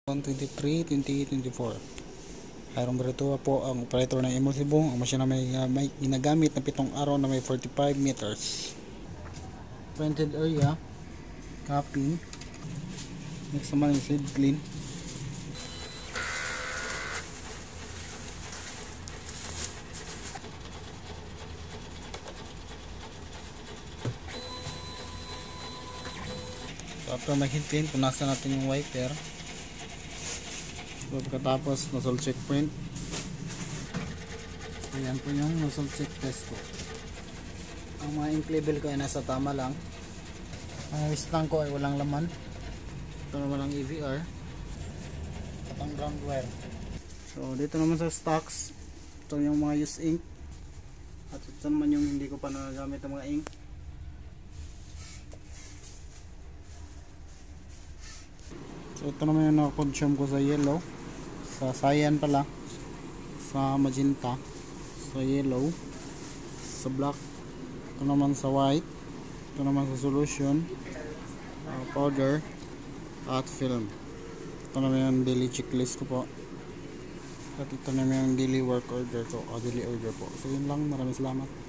23, 2024. Harong berito po ang operator ng Emulsibo. Ang masina may ginagamit na 7 araw na may 45 meters. Printed area, copy. Next naman yung seed clean. So after mag-heat clean, punasan natin yung wiper. So pagkatapos nozzle check print. So yan po yung nozzle check test ko. Ang mga ink level ko ay nasa tama lang. Ang wistang ko ay walang laman. Ito naman ang EVR at ang ground wire. So dito naman sa stocks, ito yung mga used ink. At ito naman yung hindi ko pa nagamit ng mga ink. So ito naman yung na-consume ko sa yellow, sa cyan pala, sa magenta, sa yellow, sa black, ito naman sa white, ito naman sa solution, powder, at film. Ito naman yung daily checklist ko po. At ito naman yung daily work order ko, o daily order po. So yun lang, maraming salamat.